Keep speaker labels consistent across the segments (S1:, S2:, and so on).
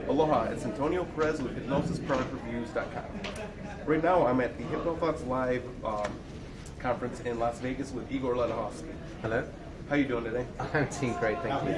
S1: Aloha, it's Antonio Perez with HypnosisProductReviews.com. Right now I'm at the HypnoThoughts Live conference in Las Vegas with Igor Ledochowski.
S2: Hello.
S1: How you doing today?
S2: I'm doing great, thank you.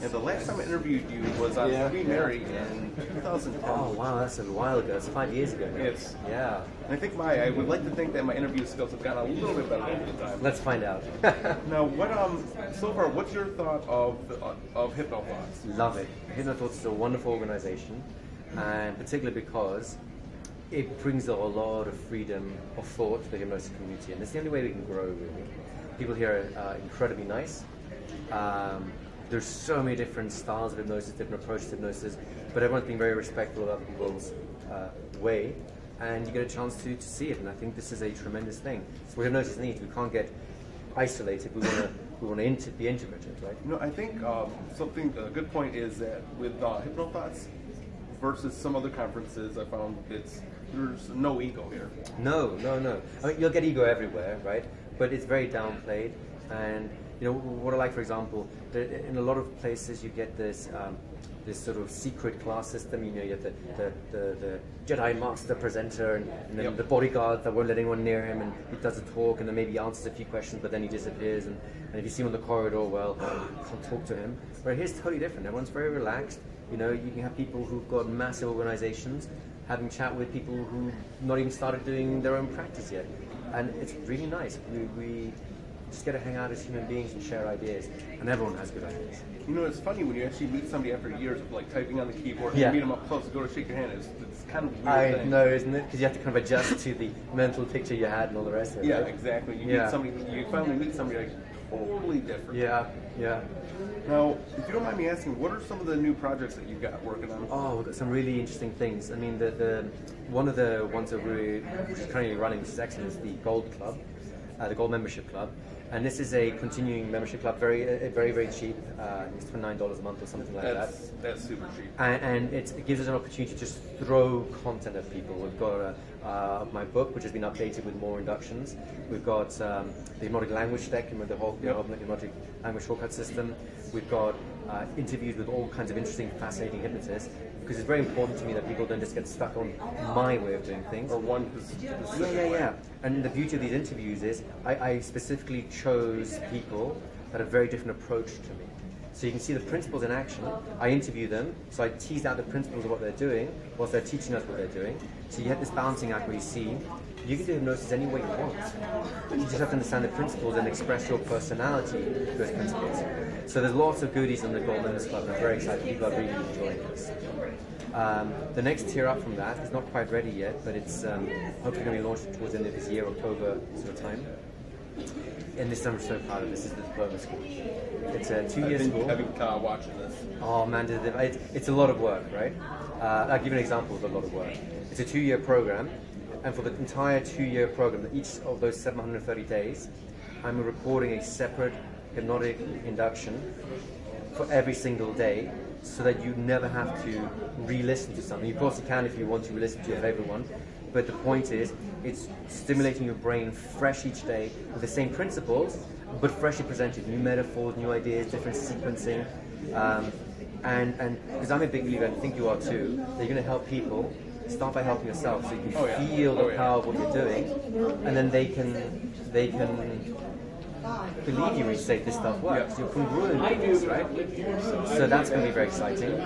S1: And the last time I interviewed you was on Queen Mary in 2010.
S2: Oh wow, that's a while ago. It's 5 years ago now.
S1: Yes.
S2: Yeah.
S1: And I think I would like to think that my interview skills have gotten a little bit better over the time.
S2: Let's find out.
S1: Now, so far, what's your thought of HypnoThoughts?
S2: Love it. HypnoThoughts is a wonderful organization, and particularly because it brings a lot of freedom of thought to the hypnosis community, and it's the only way we can grow, really. People here are incredibly nice. There's so many different styles of hypnosis, different approaches to hypnosis, but everyone's being very respectful of other people's way, and you get a chance to see it, and I think this is a tremendous thing. It's what hypnosis needs. We can't get isolated. We want to be integrated, right?
S1: You know, I think a good point is that with HypnoThoughts versus some other conferences, I found there's no ego here.
S2: No. I mean, you'll get ego everywhere, right? But it's very downplayed, and you know what I like, for example, in a lot of places you get this sort of secret class system. You know, you have the Jedi Master presenter, and then the bodyguard that won't let anyone near him, and he does a talk, and then maybe he answers a few questions, but then he disappears, and if you see him on the corridor, well, you can't talk to him. But here's totally different. Everyone's very relaxed. You know, you can have people who've got massive organizations having chat with people who've not even started doing their own practice yet. And it's really nice. We just get to hang out as human beings and share ideas, and everyone has good ideas.
S1: You know, it's funny when you actually meet somebody after years of like typing on the keyboard, and you meet them up close, go to shake your hand. It's kind of a weird thing.
S2: I know, isn't it? Because you have to kind of adjust to the mental picture you had and all the rest of it.
S1: Yeah,
S2: right?
S1: exactly. You finally meet somebody like totally different.
S2: Yeah.
S1: Now, if you don't mind me asking, what are some of the new projects that you've got working on?
S2: Oh, we've got some really interesting things. I mean, one of the ones that which is currently running, which is excellent, is the Gold Club, the Gold Membership Club. And this is a continuing membership club, very cheap. It's $29 a month or something like that.
S1: That's super cheap.
S2: And it gives us an opportunity to just throw content at people. We've got my book, which has been updated with more inductions. We've got the hypnotic language deck, the whole hypnotic language shortcut system. We've got interviews with all kinds of interesting, fascinating hypnotists, because it's very important to me that people don't just get stuck on my way of doing things.
S1: Or one specific way.
S2: And the beauty of these interviews is I specifically chose people that have a very different approach to me. So you can see the principles in action. I interview them, so I tease out the principles of what they're doing, whilst they're teaching us what they're doing. So you have this balancing act where you see, you can do hypnosis any way you want. You just have to understand the principles and express your personality to those principles. So there's lots of goodies in the Gold Members Club, and I'm very excited. People are really enjoying this. The next tier up from that is not quite ready yet, but it's hopefully going to be launched towards the end of this year, October sort of time. And this I'm so proud of. This is the diploma school. It's a 2-year school.
S1: I've been watching this.
S2: Oh man, it's a lot of work, right? I'll give you an example of a lot of work. It's a 2-year program, and for the entire 2-year program, each of those 730 days, I'm recording a separate hypnotic induction for every single day, so that you never have to re-listen to something. Of course you can if you want to re-listen to your favorite one, but the point is, it's stimulating your brain fresh each day with the same principles, but freshly presented, new metaphors, new ideas, different sequencing, and because I'm a big believer, and I think you are too, that you're going to help people. Start by helping yourself, so you can feel the power of what you're doing, and then they can believe you when you say this stuff works. You're congruent with this, right? So that's going to be very exciting.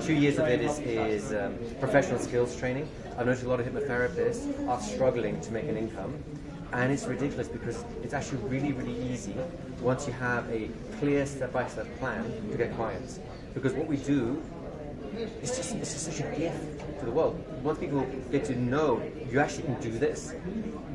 S2: 2 years of it is professional skills training. I've noticed a lot of hypnotherapists are struggling to make an income, and it's ridiculous because it's actually really easy once you have a clear step-by-step plan to get clients. Because what we do, it's just such a gift to the world. Once people get to know you actually can do this,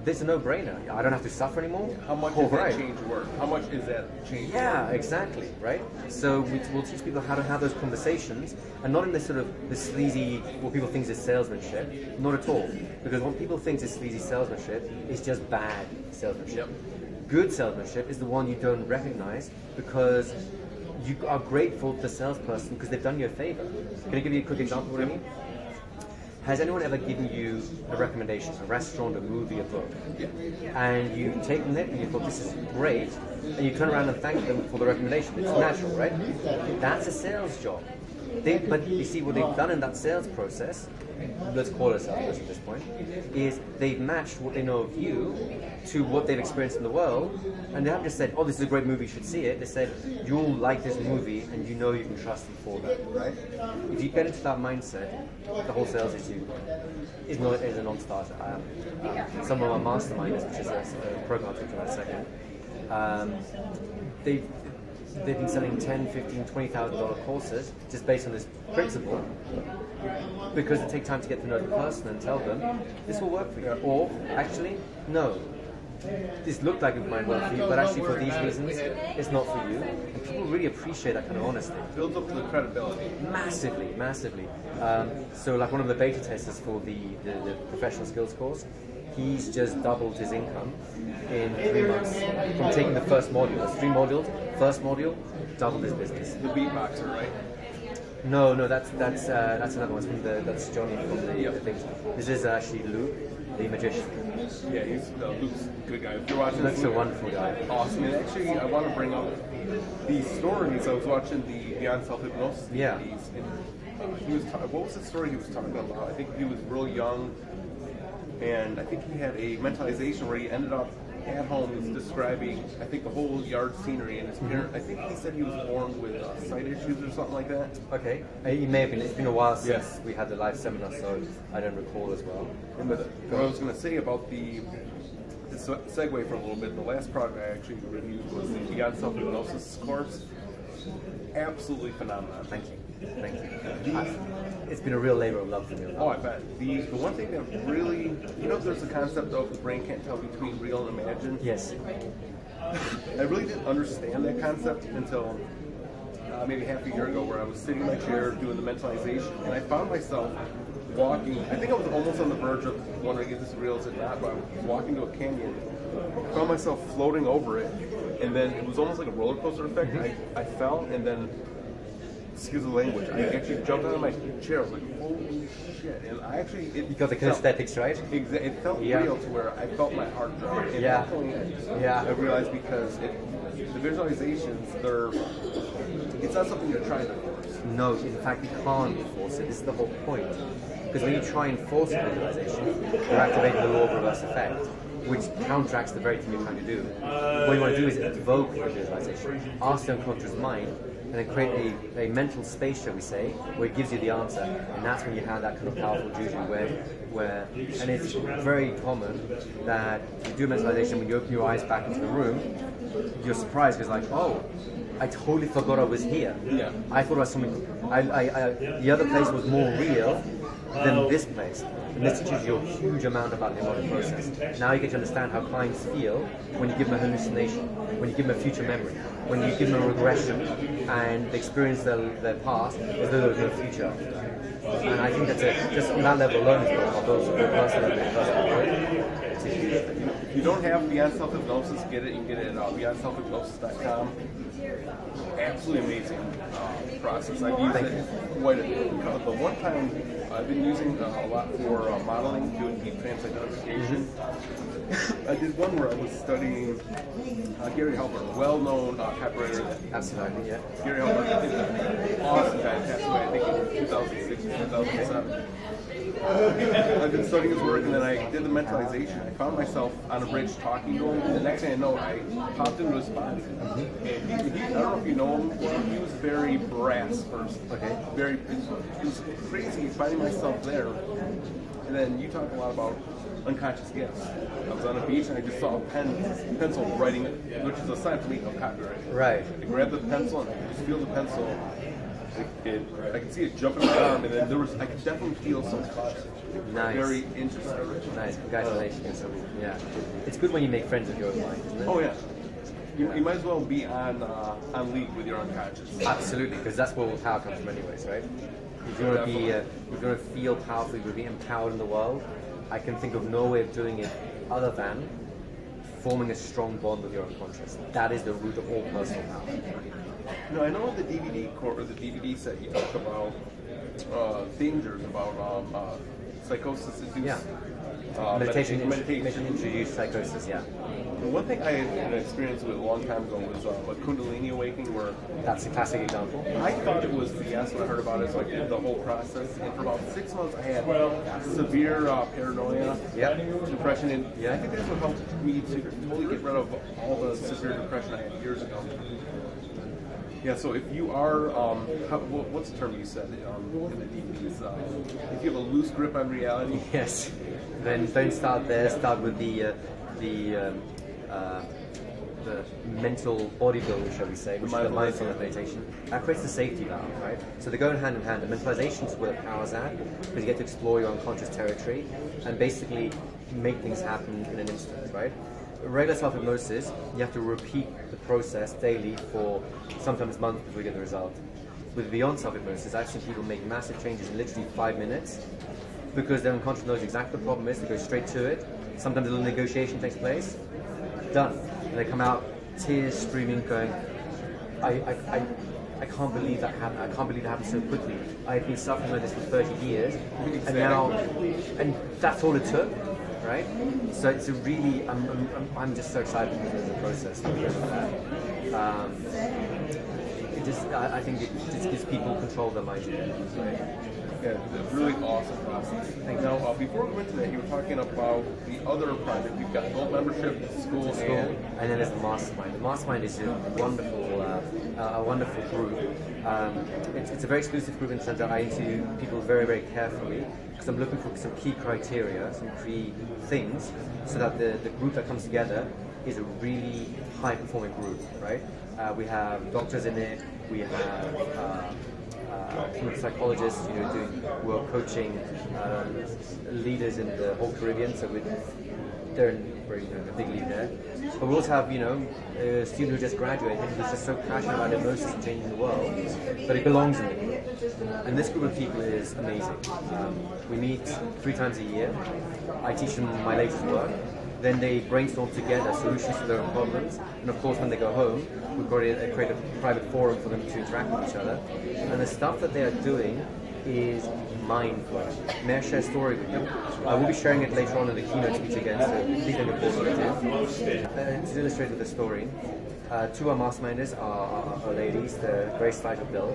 S2: it's a no-brainer. I don't have to suffer anymore.
S1: How much does that change work? How much is that change?
S2: Yeah, exactly, right? So we'll teach people how to have those conversations, and not in this sort of this sleazy, what people think is salesmanship. Not at all. Because what people think is sleazy salesmanship is just bad salesmanship. Good salesmanship is the one you don't recognize because you are grateful to the salesperson because they've done you a favor. Can I give you a quick example of what I mean? Has anyone ever given you a recommendation, a restaurant, a movie, a book, and you've taken it and you thought this is great, and you turn around and thank them for the recommendation? It's natural, right? That's a sales job. But you see, what they've done in that sales process, let's call it a sales process at this point, is they've matched what they know of you to what they've experienced in the world, and they haven't just said, oh, this is a great movie, you should see it. They said, you'll like this movie, and you know you can trust them for that, right? If you get into that mindset, the whole sales issue is a non-starter. Some of our masterminders, which is a program I'll talk about in a second, they've been selling $10,000, $15,000, $20,000 courses just based on this principle, because it takes time to get to know the person and tell them this will work for you, or actually no, this looked like it might work for you, but actually for these reasons it's not for you. And people really appreciate that kind of honesty.
S1: Builds up the credibility.
S2: Massively. So like one of the beta testers for the professional skills course, he's just doubled his income in 3 months from taking the first module. There's 3 modules. First module, doubled his business.
S1: The beatboxer, right?
S2: No, that's another one. It's from that's Johnny from the things. This is actually Luke, the magician.
S1: Yeah, Luke's a good guy. If you're watching,
S2: Luke's a wonderful guy.
S1: Awesome. And actually, I want to bring up these stories. I was watching the Beyond Self Hypnosis DVDs, and he was what was the story he was talking about? I think he was real young, and I think he had a mentalization where he ended up at home. He was describing, I think, the whole yard scenery, and his parents, I think he said he was born with sight issues or something like that.
S2: Okay, he may have been. It's been a while since we had the live seminar, so I don't recall as well.
S1: And what I was going to say about the segue for a little bit, the last product I actually reviewed was the Beyond Self Hypnosis course. Absolutely phenomenal.
S2: Thank you. It's been a real labor of love for me.
S1: Oh, I bet. The one thing that really, there's the concept of the brain can't tell between real and imagined.
S2: Yes.
S1: I really didn't understand that concept until maybe half a year ago, where I was sitting in my chair doing the mentalization, and I found myself walking. I think I was almost on the verge of wondering if this is real, is it not, but I was walking to a canyon. I found myself floating over it, and then it was almost like a roller coaster effect. I fell, and then, excuse the language, I actually jumped out of my chair. I was like, holy shit. And I actually...
S2: You got the kinesthetics, right?
S1: It felt real, to where I felt my heart drop. And at that point, I realized, because the visualizations, it's not something you're trying to force.
S2: No, in fact, you can't force it. This is the whole point. Because when you try and force a visualization, you're activating the law of reverse effect, which counteracts the very thing you're trying to do. What you want to do is evoke a visualization, ask the unconscious mind, and then create a mental space, shall we say, where it gives you the answer. And that's when you have that kind of powerful juju where and it's very common that you do a mentalization, when you open your eyes back into the room, you're surprised because, like, oh, I totally forgot I was here.
S1: Yeah.
S2: I thought I was something, the other place was more real than this place. And this teaches you a huge amount about the emotional process. Now you get to understand how clients feel when you give them a hallucination, when you give them a future memory, when you give them a regression and they experience their past as though there was no future. And I think that's just on that level alone, it's both personal and personal. It's a huge thing.
S1: If you don't have Beyond Self Hypnosis, get it. You can get it at beyondselfhypnosis.com. Absolutely amazing process. I've used it quite a bit. The one time I've been using a lot for modeling, doing deep trance identification. I did one where I was studying Gary Halbert, well-known copywriter.
S2: Absolutely, yeah.
S1: Gary Halbert is an awesome guy. Passed away, I think, in 2006 or 2007. I've been studying his work, and then I did the mentalization. I found myself on a bridge talking to him, and the next thing I know, I popped into his body. And he, I don't know if you know him, well, he was very brass first.
S2: Okay.
S1: It was crazy finding myself there. And then you talk a lot about unconscious gifts. I was on a beach and I just saw a pencil writing, which is a sign for me of copyright.
S2: Right.
S1: I grabbed the pencil and I just feel the pencil. I could see it jumping my arm, and then I could definitely feel some touch.
S2: Nice.
S1: Very interesting.
S2: Nice. Congratulations. Yeah. It's good when you make friends with your own mind, isn't it?
S1: Oh yeah. You might as well be on league with your unconscious.
S2: Absolutely, because that's where all power comes from, anyways, right? If you want to be, if you want to feel powerful, if you want to be empowered in the world, I can think of no way of doing it other than forming a strong bond with your unconscious. That is the root of all personal power.
S1: No, I know the DVD set you talk about dangers, about psychosis induced
S2: meditation introduced psychosis, yeah.
S1: One thing I had an experience with a long time ago was a Kundalini awakening, where
S2: That's a classic example.
S1: I thought it was BS when I heard about it, so I did the whole process. And for about 6 months, I had severe paranoia, depression, and I think that's what helped me to totally get rid of all the severe depression I had years ago. Yeah, so if you are, what's the term you said in the DVDs? If you have a loose grip on reality.
S2: Yes. Then don't start there. Start with the mental bodybuilding, shall we say, which is the mindfulness meditation. That creates the safety valve, right? So they go hand in hand. The mentalization is where the power's at, because you get to explore your unconscious territory and basically make things happen in an instant, right? Regular self-hypnosis, you have to repeat the process daily for sometimes months before you get the result. With beyond self-hypnosis, I've seen people make massive changes in literally 5 minutes because their unconscious knows exactly what the problem is. They go straight to it. Sometimes a little negotiation takes place. Done. And they come out tears streaming, going, I can't believe that happened. I can't believe that happened so quickly. I've been suffering with this for 30 years, and now, and that's all it took. Right? So it's a really, I'm just so excited for the process. I think it just gives people control of their minds again. Right?
S1: Yeah, it's a really awesome process. Now, before we went to that, you were talking about the other project. You've got adult membership, school,
S2: and then there's the mastermind. The mastermind is a wonderful group. It's a very exclusive group in the sense that I interview people very, very carefully, because I'm looking for some key criteria, some key things, so that the group that comes together is a really high-performing group, right? We have doctors in it, we have clinical psychologists, doing work coaching leaders in the whole Caribbean, so they're a big lead there. But we also have, a student who just graduated who's just so passionate about hypnosis and changing the world, but it belongs in me. And this group of people is amazing. We meet 3 times a year. I teach them my latest work. Then they brainstorm together solutions to their own problems. And of course, when they go home, we create a private forum for them to interact with each other. And the stuff that they are doing is mind-blowing. May I share a story with you? I will be sharing it later on in the keynote speech again, so please don't get bored. To illustrate with the story, 2 of our masterminders are ladies. They're very slight of build.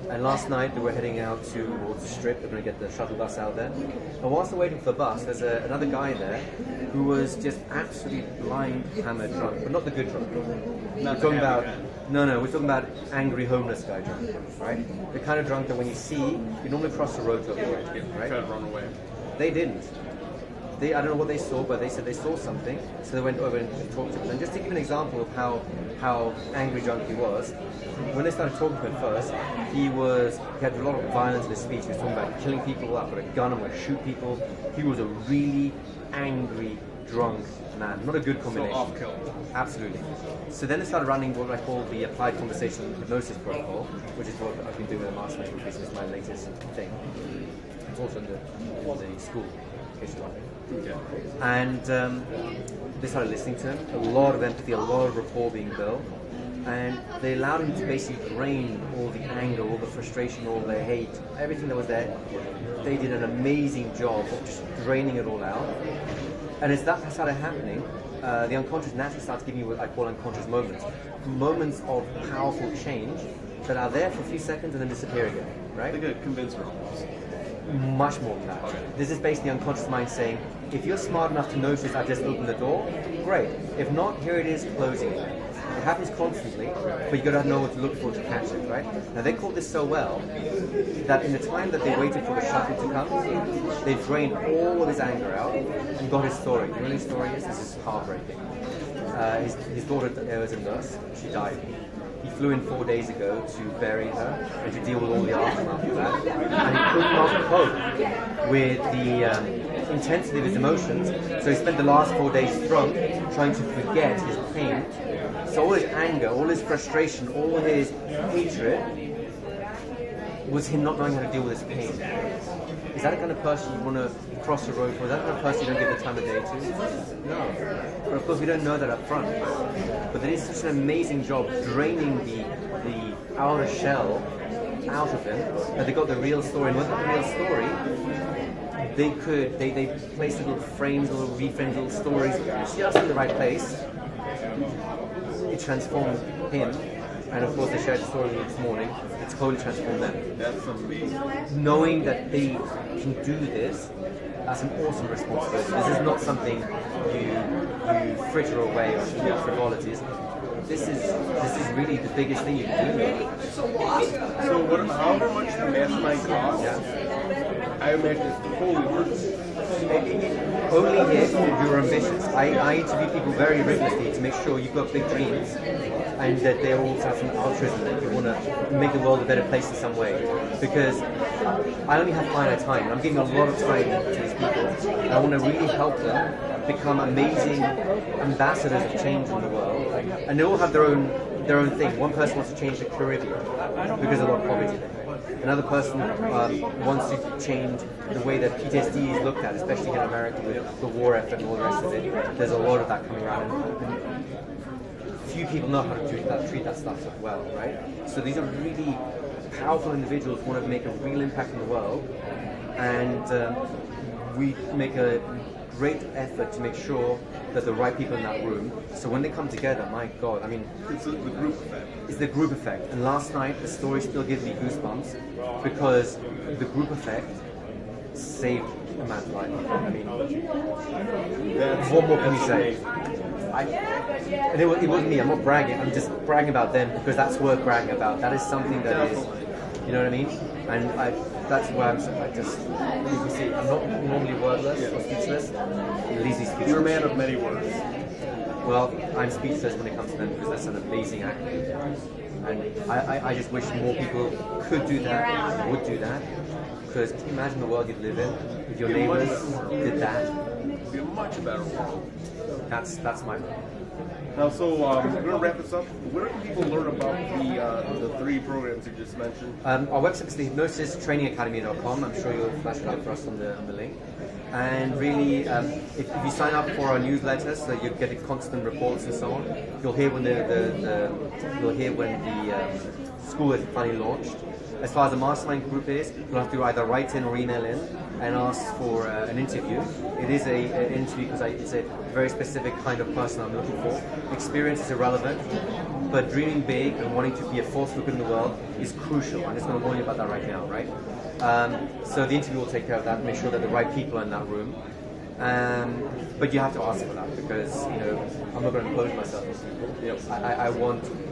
S2: And last night they were heading out towards the strip. They're going to get the shuttle bus out there. And whilst they're waiting for the bus, there's another guy there who was just absolutely blind, hammered drunk, but not the good drunk. We're talking about we're talking about angry homeless guy drunk, right? The kind of drunk that when you see, you normally cross the road to avoid, right?
S1: Try to run away.
S2: They didn't. I don't know what they saw, but they said they saw something, so they went over and talked to him. And just to give an example of how angry drunk he was, when they started talking to him first, he had a lot of violence in his speech. He was talking about killing people, I've got a gun, I'm going to shoot people. He was a really angry, drunk man. Not a good combination.
S1: So off-kill.
S2: Absolutely. So then they started running what I call the Applied Conversation Hypnosis Protocol, which is what I've been doing with the mastermind group. This is my latest thing. It's also in the school, in case you're wondering.
S1: Okay.
S2: And they started listening to him. A lot of empathy, a lot of rapport being built. And they allowed him to basically drain all the anger, all the frustration, all the hate, everything that was there. They did an amazing job of just draining it all out. And as that started happening, the unconscious naturally starts giving you what I call unconscious moments. Moments of powerful change that are there for a few seconds and then disappear again, right?
S1: Like a convincer almost.
S2: Much more than that. Okay. This is basically the unconscious mind saying, if you're smart enough to notice I just opened the door, great. If not, here it is closing it. It happens constantly, but you got to know what to look for to catch it, right? Now they caught this so well that in the time that they waited for the shuttle to come, they drained all of his anger out and got his story. You know what his story is? This is heartbreaking. His daughter was a nurse. She died. He flew in 4 days ago to bury her and to deal with all the aftermath of that. And he could not cope with the intensity of his emotions, so he spent the last 4 days drunk, trying to forget his pain. So all his anger, all his frustration, all his hatred was him not knowing how to deal with his pain. Is that the kind of person you want to cross the road for? Is that the kind of person you don't give the time of day to? No. But of course we don't know that up front. But they did such an amazing job draining the outer shell out of him that they got the real story. And with the real story, they placed little frames, little reframes, little stories just in the right place. It transformed him, and of course they shared the story this morning. It totally transformed them.
S1: That's amazing.
S2: Knowing that they can do this, that's an awesome responsibility. This is not something you fritter away or frivolities. This is really the biggest thing you can do.
S1: So however much the mastermind costs, I imagine it's totally worth it.
S2: Only if you're ambitious. I interview people very rigorously to make sure you've got big dreams and that they also have some altruism, that you want to make the world a better place in some way. Because I only have finite time, and I'm giving a lot of time to these people. And I want to really help them become amazing ambassadors of change in the world. And they all have their own thing. One person wants to change the Caribbean because of a lot of poverty there. Another person wants to change the way that PTSD is looked at, especially in America with the war effort and all the rest of it. There's a lot of that coming around. And few people know how to treat that stuff well, right? So these are really powerful individuals who want to make a real impact in the world, and we make a great effort to make sure that the right people in that room. So when they come together, my God, I mean,
S1: it's the group effect.
S2: It's the group effect. And last night, the story still gives me goosebumps because the group effect saved a man's life. I mean, what more can you say? And it wasn't me. I'm not bragging. I'm just bragging about them because that's worth bragging about. That is something that is, you know what I mean? And that's why I just, you can see, I'm not normally wordless or speechless. Lizzy's speechless.
S1: You're a man of many words.
S2: Well, I'm speechless when it comes to them because that's an amazing act. And I just wish more people could do that, would do that. Because can you imagine the world you'd live in if your neighbors did that?
S1: It'd be a much better world.
S2: That's my goal.
S1: Now, so we're going to wrap this up. Where can people learn about the three programs you just mentioned?
S2: Our website is the hypnosis-training-academy.com. I'm sure you'll flash it up for us on the link. And really, if you sign up for our newsletter, so that you get constant reports and so on, you'll hear when the school is finally launched. As far as the mastermind group is, you'll have to either write in or email in and ask for an interview. It is an interview because it's a very specific kind of person I'm looking for. Experience is irrelevant, but dreaming big and wanting to be a force for good in the world is crucial. I'm just going to warn you about that right now, right? So the interview will take care of that, make sure that the right people are in that room. But you have to ask for that because, you know, I'm not going to impose myself on people. Yep.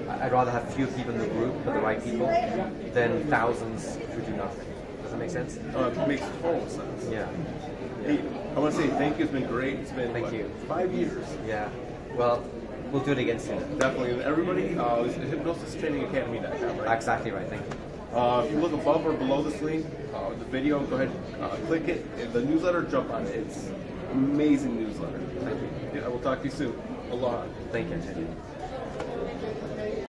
S2: I'd rather have fewer people in the group, but the right people, than thousands who do nothing. Does that make sense?
S1: It makes total sense.
S2: Yeah.
S1: Hey, I want to say thank you. It's been great. It's been 5 years.
S2: Yeah. Well, we'll do it again soon.
S1: Definitely. And everybody, it's hypnosis-training-academy.com, right?
S2: Exactly right. Thank you.
S1: If you look above or below this link, the video, go ahead, click it. And the newsletter, jump on it. It's amazing newsletter.
S2: Thank you.
S1: Yeah, I will talk to you soon. Aloha.
S2: Thank you.